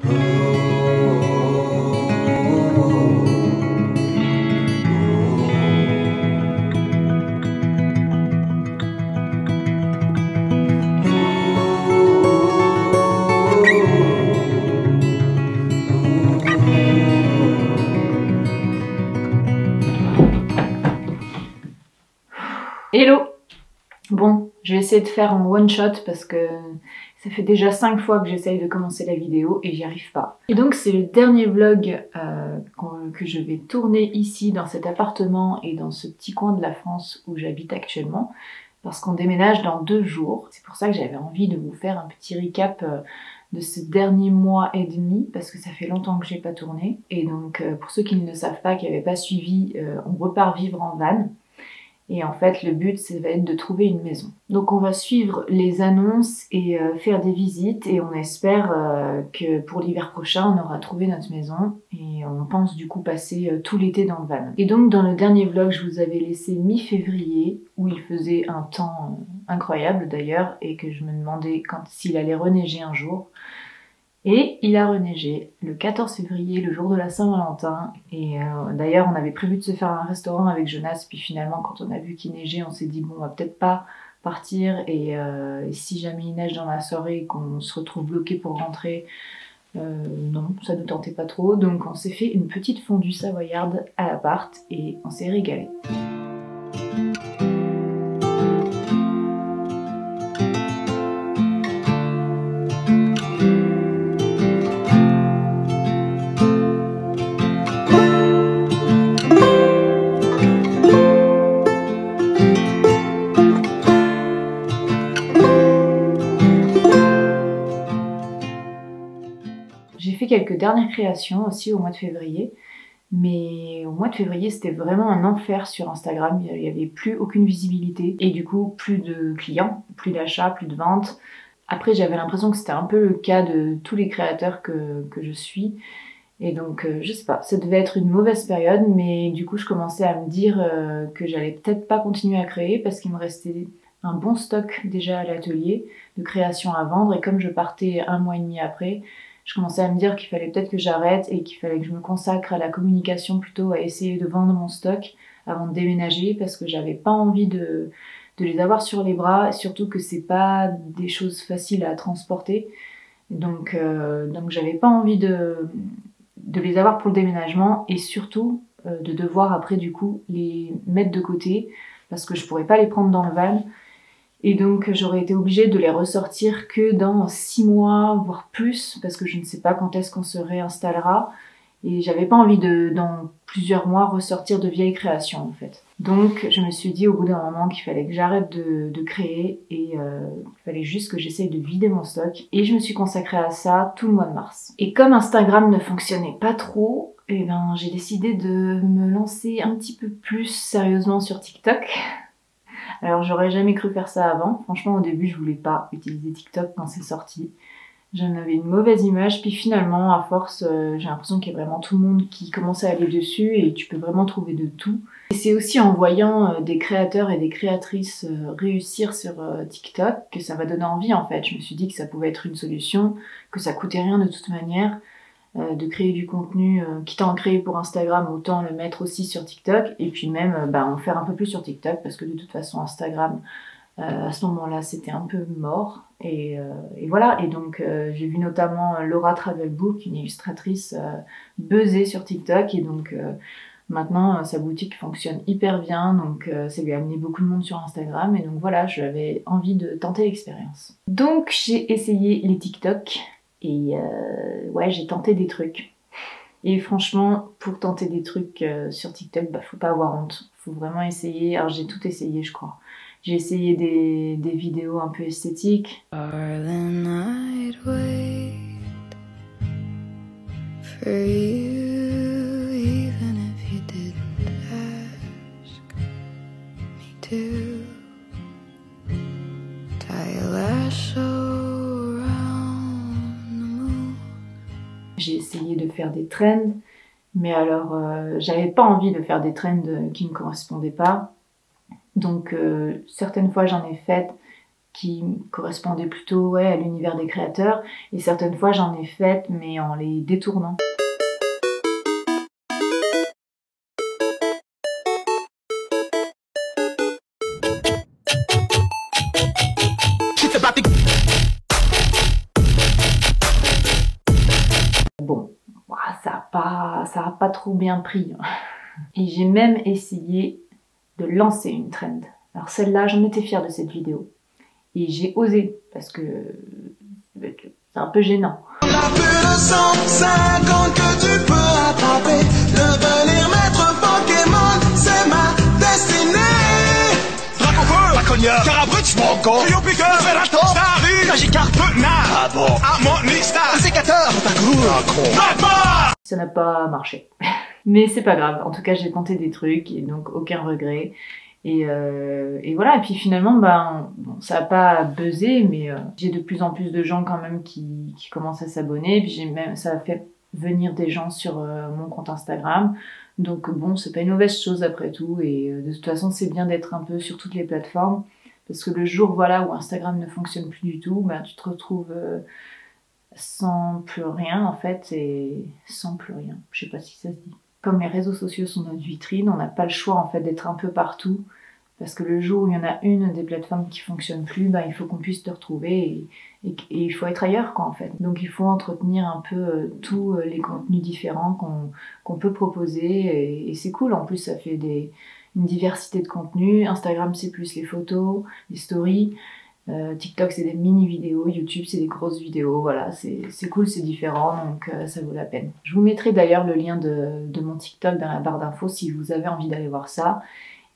Hello! Bon, je vais essayer de faire en one shot parce que ça fait déjà 5 fois que j'essaye de commencer la vidéo et j'y arrive pas. Et donc c'est le dernier vlog que je vais tourner ici dans cet appartement et dans ce petit coin de la France où j'habite actuellement parce qu'on déménage dans 2 jours. C'est pour ça que j'avais envie de vous faire un petit recap de ce dernier mois et demi parce que ça fait longtemps que j'ai pas tourné. Et donc pour ceux qui ne le savent pas, qui n'avaient pas suivi, on repart vivre en van. Et en fait, le but, ça va être de trouver une maison. Donc on va suivre les annonces et faire des visites et on espère que pour l'hiver prochain, on aura trouvé notre maison et on pense du coup passer tout l'été dans le van. Et donc dans le dernier vlog, je vous avais laissé mi-février où il faisait un temps incroyable d'ailleurs et que je me demandais s'il allait reneiger un jour. Et il a reneigé le 14 février, le jour de la Saint-Valentin. Et d'ailleurs, on avait prévu de se faire un restaurant avec Jonas. Puis finalement, quand on a vu qu'il neigeait, on s'est dit bon, on va peut-être pas partir. Et si jamais il neige dans la soirée et qu'on se retrouve bloqué pour rentrer, non, ça ne tentait pas trop. Donc on s'est fait une petite fondue savoyarde à l'appart et on s'est régalé. J'ai fait quelques dernières créations aussi au mois de février, mais au mois de février c'était vraiment un enfer sur Instagram, il n'y avait plus aucune visibilité et du coup plus de clients, plus d'achats, plus de ventes. Après j'avais l'impression que c'était un peu le cas de tous les créateurs que je suis et donc je sais pas, ça devait être une mauvaise période mais du coup je commençais à me dire que j'allais peut-être pas continuer à créer parce qu'il me restait un bon stock déjà à l'atelier de création à vendre et comme je partais 1 mois et demi après, je commençais à me dire qu'il fallait peut-être que j'arrête et qu'il fallait que je me consacre à la communication plutôt, à essayer de vendre mon stock avant de déménager parce que j'avais pas envie de les avoir sur les bras, surtout que c'est pas des choses faciles à transporter. Donc j'avais pas envie de les avoir pour le déménagement et surtout de devoir après du coup les mettre de côté parce que je pourrais pas les prendre dans le van. Et donc j'aurais été obligée de les ressortir que dans 6 mois, voire plus, parce que je ne sais pas quand est-ce qu'on se réinstallera. Et j'avais pas envie de, dans plusieurs mois, ressortir de vieilles créations en fait. Donc je me suis dit au bout d'un moment qu'il fallait que j'arrête de créer et qu'il fallait juste que j'essaye de vider mon stock. Et je me suis consacrée à ça tout le mois de mars. Et comme Instagram ne fonctionnait pas trop, eh ben, j'ai décidé de me lancer un petit peu plus sérieusement sur TikTok. Alors j'aurais jamais cru faire ça avant, franchement au début je voulais pas utiliser TikTok quand c'est sorti. J'en avais une mauvaise image, puis finalement à force j'ai l'impression qu'il y a vraiment tout le monde qui commence à aller dessus et tu peux vraiment trouver de tout. Et c'est aussi en voyant des créateurs et des créatrices réussir sur TikTok que ça m'a donné envie en fait. Je me suis dit que ça pouvait être une solution, que ça coûtait rien de toute manière. De créer du contenu, quitte à en créer pour Instagram, autant le mettre aussi sur TikTok et puis même en faire un peu plus sur TikTok parce que de toute façon Instagram à ce moment-là c'était un peu mort et voilà. Et donc j'ai vu notamment Laura Travelbook, une illustratrice buzzer sur TikTok et donc maintenant sa boutique fonctionne hyper bien donc ça lui a amené beaucoup de monde sur Instagram et donc voilà, j'avais envie de tenter l'expérience. Donc j'ai essayé les TikTok. Et ouais, j'ai tenté des trucs. Et franchement, pour tenter des trucs sur TikTok, faut pas avoir honte. Faut vraiment essayer. Alors j'ai tout essayé, je crois. J'ai essayé des vidéos un peu esthétiques. J'ai essayé de faire des trends, mais alors j'avais pas envie de faire des trends qui ne me correspondaient pas. Donc certaines fois j'en ai faites qui correspondaient plutôt ouais, à l'univers des créateurs. Et certaines fois, j'en ai faites, mais en les détournant. Bon, ça a pas trop bien pris. Et j'ai même essayé de lancer une trend. Alors celle-là, j'en étais fière de cette vidéo. Et j'ai osé, parce que c'est un peu gênant. On a plus de 150 que tu peux attraper. Devenir maître Pokémon, c'est ma destinée. Drac au feu, Draconia, Carabrux, Mongo, Trio Piqueur, Ferrator, Starry, Magikarp, Nard, ah bon, Harmonista, Sécateur, Magmar. Ça n'a pas marché. Mais c'est pas grave, en tout cas j'ai tenté des trucs et donc aucun regret. Et voilà, et puis finalement, bon, ça n'a pas buzzé, mais j'ai de plus en plus de gens quand même qui commencent à s'abonner. Puis ça a fait venir des gens sur mon compte Instagram. Donc bon, c'est pas une mauvaise chose après tout. Et de toute façon, c'est bien d'être un peu sur toutes les plateformes. Parce que le jour voilà, où Instagram ne fonctionne plus du tout, tu te retrouves sans plus rien en fait. Et sans plus rien, je sais pas si ça se dit. Comme les réseaux sociaux sont notre vitrine, on n'a pas le choix en fait d'être un peu partout. Parce que le jour où il y en a une des plateformes qui fonctionne plus, il faut qu'on puisse te retrouver et il faut être ailleurs quoi en fait. Donc il faut entretenir un peu tous les contenus différents qu'on peut proposer et c'est cool. En plus ça fait une diversité de contenus. Instagram c'est plus les photos, les stories. TikTok c'est des mini vidéos, YouTube c'est des grosses vidéos, voilà, c'est cool, c'est différent, donc ça vaut la peine. Je vous mettrai d'ailleurs le lien de mon TikTok dans la barre d'infos si vous avez envie d'aller voir ça.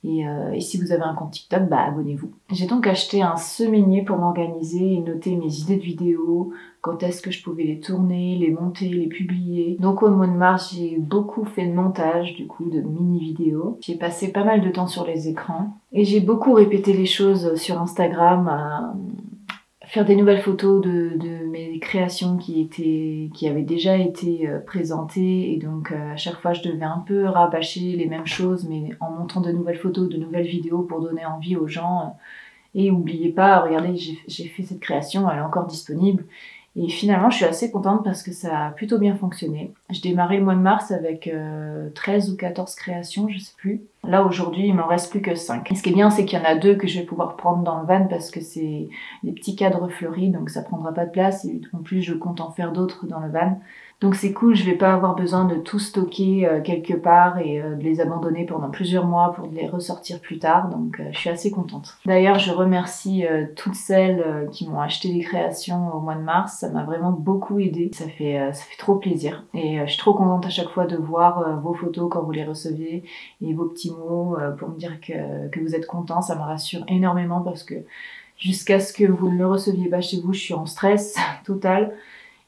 Et si vous avez un compte TikTok, abonnez-vous. J'ai donc acheté un semainier pour m'organiser et noter mes idées de vidéos, quand est-ce que je pouvais les tourner, les monter, les publier. Donc au mois de mars, j'ai beaucoup fait de montage, du coup, de mini-vidéos. J'ai passé pas mal de temps sur les écrans. Et j'ai beaucoup répété les choses sur Instagram, à faire des nouvelles photos de mes créations qui avaient déjà été présentées et donc à chaque fois je devais un peu rabâcher les mêmes choses mais en montrant de nouvelles photos, de nouvelles vidéos pour donner envie aux gens et n'oubliez pas, regardez j'ai fait cette création, elle est encore disponible et finalement je suis assez contente parce que ça a plutôt bien fonctionné. Je démarrais le mois de mars avec 13 ou 14 créations, je sais plus. Là aujourd'hui il m'en reste plus que 5. Et ce qui est bien c'est qu'il y en a 2 que je vais pouvoir prendre dans le van parce que c'est des petits cadres fleuris donc ça prendra pas de place et en plus je compte en faire d'autres dans le van. Donc c'est cool, je vais pas avoir besoin de tout stocker quelque part et de les abandonner pendant plusieurs mois pour les ressortir plus tard, donc je suis assez contente. D'ailleurs je remercie toutes celles qui m'ont acheté des créations au mois de mars, ça m'a vraiment beaucoup aidé, ça fait trop plaisir et je suis trop contente à chaque fois de voir vos photos quand vous les recevez et vos petits mots pour me dire que vous êtes contents, ça me rassure énormément parce que jusqu'à ce que vous ne le receviez pas chez vous, je suis en stress total.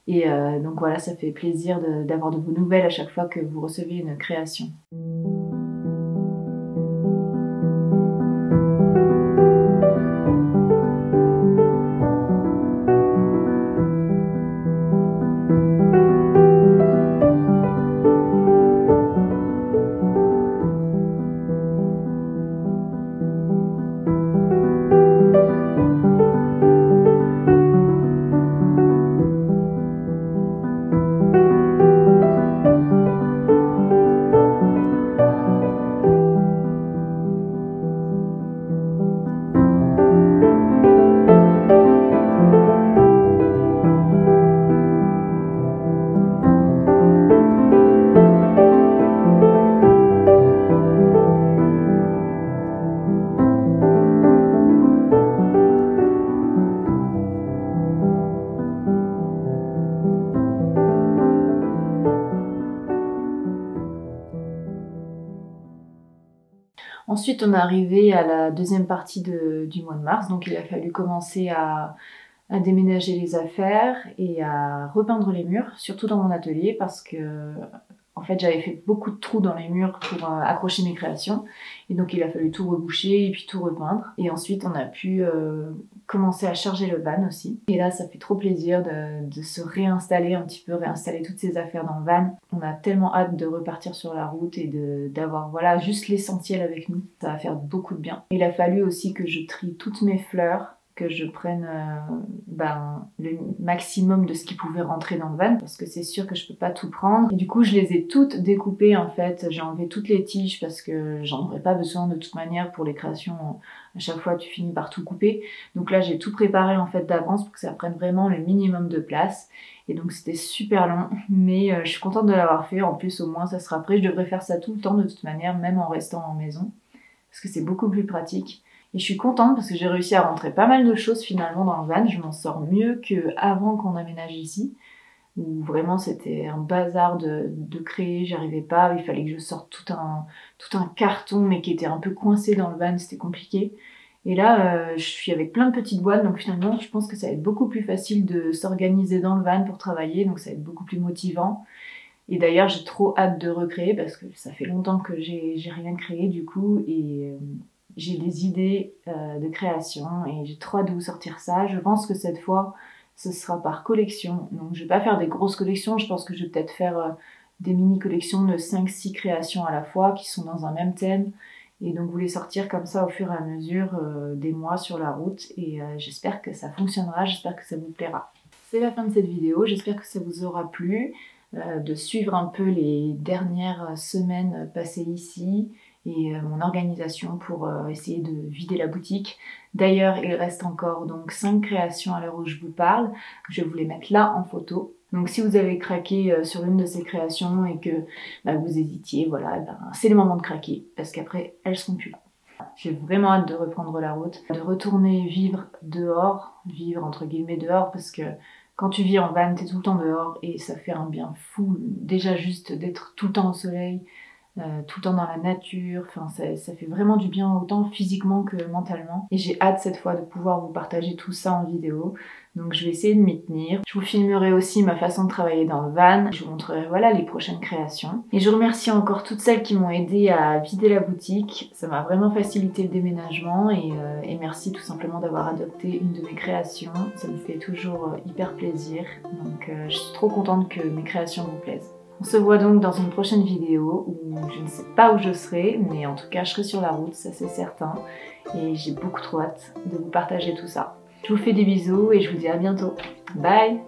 Et donc voilà, ça fait plaisir d'avoir de vos nouvelles à chaque fois que vous recevez une création. Ensuite, on est arrivé à la deuxième partie du mois de mars, donc il a fallu commencer à déménager les affaires et à repeindre les murs, surtout dans mon atelier parce que en fait j'avais fait beaucoup de trous dans les murs pour accrocher mes créations et donc il a fallu tout reboucher et puis tout repeindre et ensuite on a pu commencer à charger le van aussi et là ça fait trop plaisir de se réinstaller un petit peu, réinstaller toutes ces affaires dans le van. On a tellement hâte de repartir sur la route et d'avoir voilà juste l'essentiel avec nous, ça va faire beaucoup de bien. Il a fallu aussi que je trie toutes mes fleurs que je prenne le maximum de ce qui pouvait rentrer dans le van, parce que c'est sûr que je peux pas tout prendre. Et du coup, je les ai toutes découpées en fait. J'ai enlevé toutes les tiges parce que j'en aurais pas besoin de toute manière pour les créations. À chaque fois, tu finis par tout couper. Donc là, j'ai tout préparé en fait d'avance pour que ça prenne vraiment le minimum de place. Et donc c'était super long, mais je suis contente de l'avoir fait. En plus, au moins, ça sera prêt. Je devrais faire ça tout le temps de toute manière, même en restant en maison, parce que c'est beaucoup plus pratique. Et je suis contente parce que j'ai réussi à rentrer pas mal de choses finalement dans le van. Je m'en sors mieux qu'avant qu'on aménage ici, où vraiment c'était un bazar de créer, j'arrivais pas, il fallait que je sorte tout un carton mais qui était un peu coincé dans le van, c'était compliqué. Et là, je suis avec plein de petites boîtes, donc finalement je pense que ça va être beaucoup plus facile de s'organiser dans le van pour travailler, donc ça va être beaucoup plus motivant. Et d'ailleurs j'ai trop hâte de recréer parce que ça fait longtemps que j'ai rien créé du coup, et j'ai des idées de création et j'ai trop hâte de vous sortir ça. Je pense que cette fois, ce sera par collection. Donc je vais pas faire des grosses collections, je pense que je vais peut-être faire des mini-collections de 5-6 créations à la fois qui sont dans un même thème. Et donc vous les sortir comme ça au fur et à mesure des mois sur la route. Et j'espère que ça fonctionnera, j'espère que ça vous plaira. C'est la fin de cette vidéo, j'espère que ça vous aura plu. De suivre un peu les dernières semaines passées ici et mon organisation pour essayer de vider la boutique. D'ailleurs, il reste encore donc 5 créations à l'heure où je vous parle. Je vais vous les mettre là en photo. Donc si vous avez craqué sur une de ces créations et que vous hésitiez, voilà, c'est le moment de craquer parce qu'après elles seront plus là. J'ai vraiment hâte de reprendre la route, de retourner vivre dehors, vivre entre guillemets dehors, parce que quand tu vis en van, t'es tout le temps dehors et ça fait un bien fou. Déjà juste d'être tout le temps au soleil, tout le temps dans la nature, enfin ça fait vraiment du bien autant physiquement que mentalement. Et j'ai hâte cette fois de pouvoir vous partager tout ça en vidéo. Donc je vais essayer de m'y tenir. Je vous filmerai aussi ma façon de travailler dans le van. Je vous montrerai voilà les prochaines créations. Et je remercie encore toutes celles qui m'ont aidé à vider la boutique. Ça m'a vraiment facilité le déménagement et merci tout simplement d'avoir adopté une de mes créations. Ça me fait toujours hyper plaisir. Donc je suis trop contente que mes créations vous plaisent. On se voit donc dans une prochaine vidéo où je ne sais pas où je serai, mais en tout cas je serai sur la route, ça c'est certain. Et j'ai beaucoup trop hâte de vous partager tout ça. Je vous fais des bisous et je vous dis à bientôt. Bye!